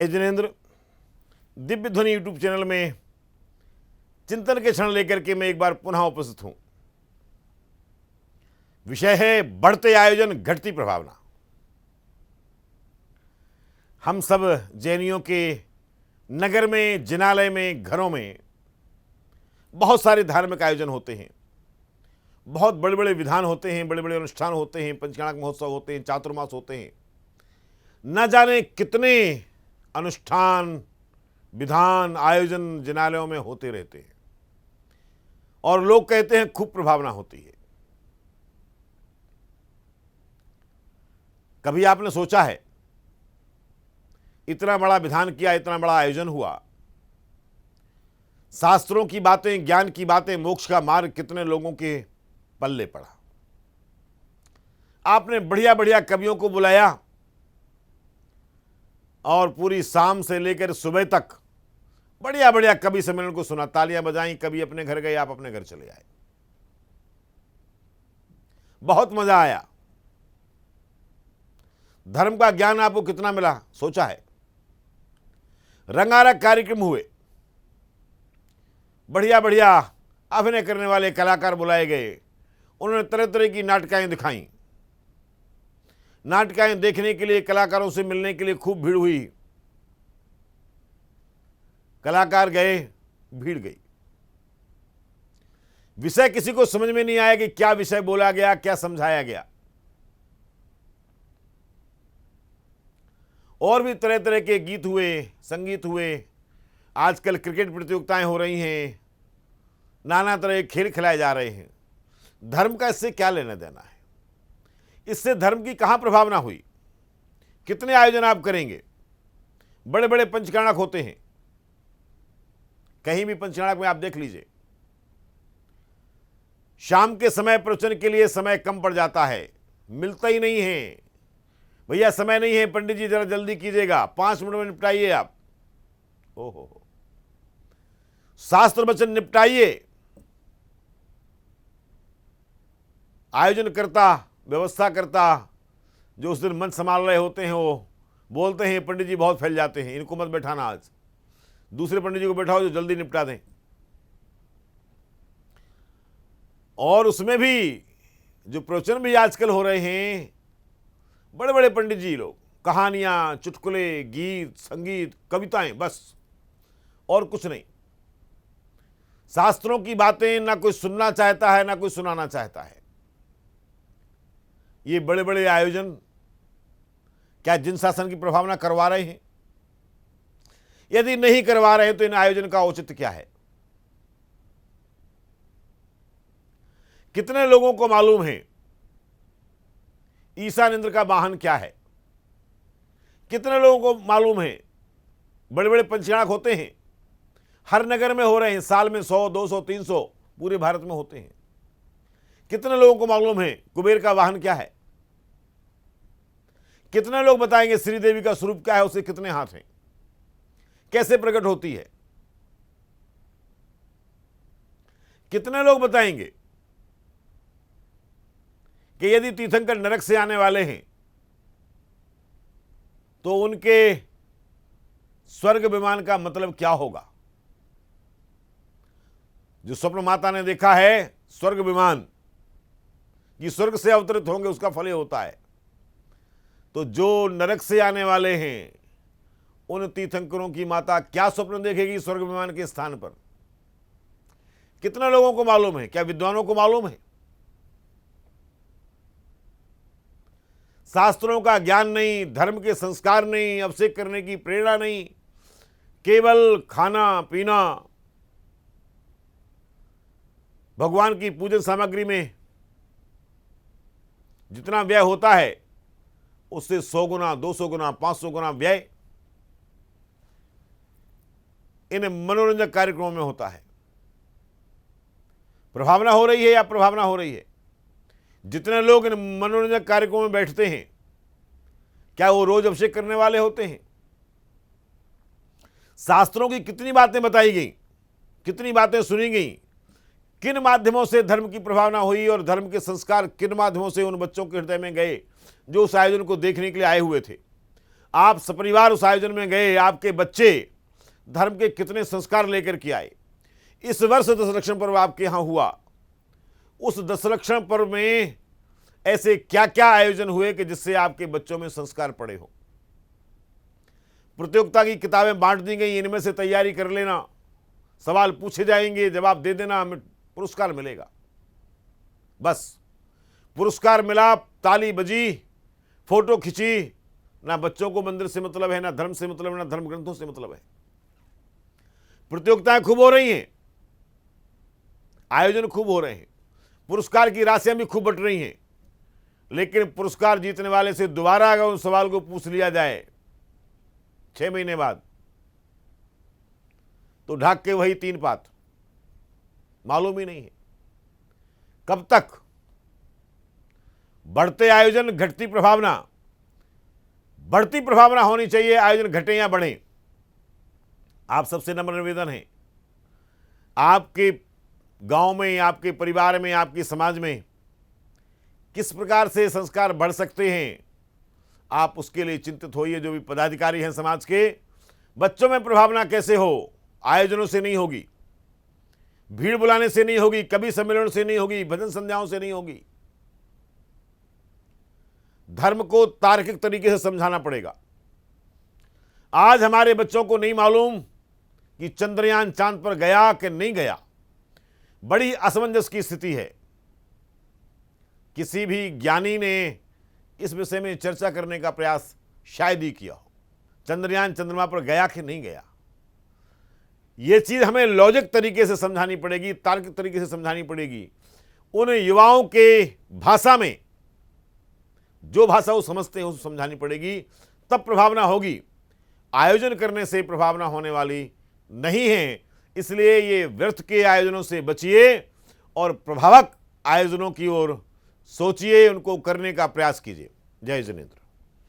जिनेन्द्र दिव्य ध्वनि YouTube channel में चिंतन के क्षण लेकर के मैं एक बार पुनः उपस्थित हूं। विषय है बढ़ते आयोजन घटती प्रभावना। हम सब जैनियों के नगर में, जिनालय में, घरों में बहुत सारे धार्मिक आयोजन होते हैं, बहुत बड़े बड़े विधान होते हैं, बड़े बड़े अनुष्ठान होते हैं, पंचकाणक महोत्सव होते हैं, चातुर्मास होते हैं, न जाने कितने अनुष्ठान, विधान, आयोजन जिनालयों में होते रहते हैं और लोग कहते हैं खूब प्रभावना होती है। कभी आपने सोचा है इतना बड़ा विधान किया, इतना बड़ा आयोजन हुआ, शास्त्रों की बातें, ज्ञान की बातें, मोक्ष का मार्ग कितने लोगों के पल्ले पड़ा। आपने बढ़िया बढ़िया कवियों को बुलाया और पूरी शाम से लेकर सुबह तक बढ़िया बढ़िया कवि सम्मेलन को सुना, तालियां बजाई, कभी अपने घर गए, आप अपने घर चले आए, बहुत मजा आया। धर्म का ज्ञान आपको कितना मिला सोचा है? रंगारंग कार्यक्रम हुए, बढ़िया बढ़िया अभिनय करने वाले कलाकार बुलाए गए, उन्होंने तरह तरह की नाटकाएं दिखाई। नाटकाएं देखने के लिए, कलाकारों से मिलने के लिए खूब भीड़ हुई। कलाकार गए, भीड़ गई। विषय किसी को समझ में नहीं आया कि क्या विषय बोला गया, क्या समझाया गया। और भी तरह तरह के गीत हुए, संगीत हुए। आजकल क्रिकेट प्रतियोगिताएं हो रही हैं, नाना तरह के खेल खिलाए जा रहे हैं। धर्म का इससे क्या लेना देना है? इससे धर्म की कहां प्रभावना हुई? कितने आयोजन आप करेंगे? बड़े बड़े पंचकाणक होते हैं, कहीं भी पंचकाणक में आप देख लीजिए, शाम के समय प्रवचन के लिए समय कम पड़ जाता है, मिलता ही नहीं है। भैया समय नहीं है, पंडित जी जरा जल्दी कीजिएगा, 5 मिनट में निपटाइए आप। ओहो, शास्त्र वचन निपटाइए। आयोजन करता, व्यवस्था करता, जो उस दिन मन संभाल रहे होते हैं, वो बोलते हैं पंडित जी बहुत फैल जाते हैं, इनको मत बैठाना, आज दूसरे पंडित जी को बैठाओ जो जल्दी निपटा दें। और उसमें भी जो प्रवचन भी आजकल हो रहे हैं, बड़े बड़े पंडित जी लोग कहानियां, चुटकुले, गीत, संगीत, कविताएं, बस और कुछ नहीं। शास्त्रों की बातें ना कोई सुनना चाहता है, ना कोई सुनाना चाहता है। ये बड़े बड़े आयोजन क्या जिन शासन की प्रभावना करवा रहे हैं? यदि नहीं करवा रहे हैं तो इन आयोजन का औचित्य क्या है? कितने लोगों को मालूम है ईशानेंद्र का वाहन क्या है? कितने लोगों को मालूम है? बड़े बड़े पंचकाणक होते हैं, हर नगर में हो रहे हैं, साल में 100, 200, 300 पूरे भारत में होते हैं। कितने लोगों को मालूम है कुबेर का वाहन क्या है? कितने लोग बताएंगे श्रीदेवी का स्वरूप क्या है, उसे कितने हाथ हैं, कैसे प्रकट होती है? कितने लोग बताएंगे कि यदि तीर्थंकर नरक से आने वाले हैं तो उनके स्वर्ग विमान का मतलब क्या होगा? जो स्वप्न माता ने देखा है स्वर्ग विमान, ये स्वर्ग से अवतरित होंगे, उसका फल होता है। तो जो नरक से आने वाले हैं, उन तीर्थंकरों की माता क्या स्वप्न देखेगी स्वर्ग विमान के स्थान पर? कितने लोगों को मालूम है? क्या विद्वानों को मालूम है? शास्त्रों का ज्ञान नहीं, धर्म के संस्कार नहीं, अभिषेक करने की प्रेरणा नहीं, केवल खाना पीना, भगवान की पूजन सामग्री में जितना व्यय होता है उससे 100 गुना, 200 गुना, 500 गुना व्यय इन मनोरंजक कार्यक्रमों में होता है। प्रभावना हो रही है या प्रभावना हो रही है? जितने लोग इन मनोरंजक कार्यक्रमों में बैठते हैं, क्या वो रोज अभिषेक करने वाले होते हैं? शास्त्रों की कितनी बातें बताई गई, कितनी बातें सुनी गई, किन माध्यमों से धर्म की प्रभावना हुई और धर्म के संस्कार किन माध्यमों से उन बच्चों के हृदय में गए जो उस आयोजन को देखने के लिए आए हुए थे। आप सपरिवार उस आयोजन में गए, आपके बच्चे धर्म के कितने संस्कार लेकर के आए। इस वर्ष दशलक्षण पर्व आपके यहाँ हुआ, उस दशलक्षण पर्व में ऐसे क्या क्या आयोजन हुए कि जिससे आपके बच्चों में संस्कार पड़े हो। प्रतियोगिता की किताबें बांट दी गई, इनमें से तैयारी कर लेना, सवाल पूछे जाएंगे, जवाब दे देना, हमें पुरस्कार मिलेगा। बस पुरस्कार मिला, ताली बजी, फोटो खिंची, ना बच्चों को मंदिर से मतलब है, ना धर्म से मतलब है, ना धर्म ग्रंथों से मतलब है। प्रतियोगिताएं खूब हो रही हैं, आयोजन खूब हो रहे हैं, पुरस्कार की राशियां भी खूब बट रही हैं, लेकिन पुरस्कार जीतने वाले से दोबारा अगर उस सवाल को पूछ लिया जाए 6 महीने बाद, तो ढाक के वही 3 पात, मालूम ही नहीं है कब तक। बढ़ते आयोजन, घटती प्रभावना। बढ़ती प्रभावना होनी चाहिए, आयोजन घटे या बढ़े। आप सबसे नम्र निवेदन है, आपके गांव में, आपके परिवार में, आपके समाज में किस प्रकार से संस्कार बढ़ सकते हैं, आप उसके लिए चिंतित होइए। जो भी पदाधिकारी हैं समाज के, बच्चों में प्रभावना कैसे हो, आयोजनों से नहीं होगी, भीड़ बुलाने से नहीं होगी, कवि सम्मेलन से नहीं होगी, भजन संध्याओं से नहीं होगी। धर्म को तार्किक तरीके से समझाना पड़ेगा। आज हमारे बच्चों को नहीं मालूम कि चंद्रयान चांद पर गया कि नहीं गया। बड़ी असमंजस की स्थिति है। किसी भी ज्ञानी ने इस विषय में चर्चा करने का प्रयास शायद ही किया हो, चंद्रयान चंद्रमा पर गया कि नहीं गया। यह चीज हमें लॉजिक तरीके से समझानी पड़ेगी, तार्किक तरीके से समझानी पड़ेगी। उन युवाओं के भाषा में, जो भाषा वो समझते हैं उसको समझानी पड़ेगी, तब प्रभावना होगी। आयोजन करने से प्रभावना होने वाली नहीं है। इसलिए ये व्यर्थ के आयोजनों से बचिए और प्रभावक आयोजनों की ओर सोचिए, उनको करने का प्रयास कीजिए। जय जिनेंद्र।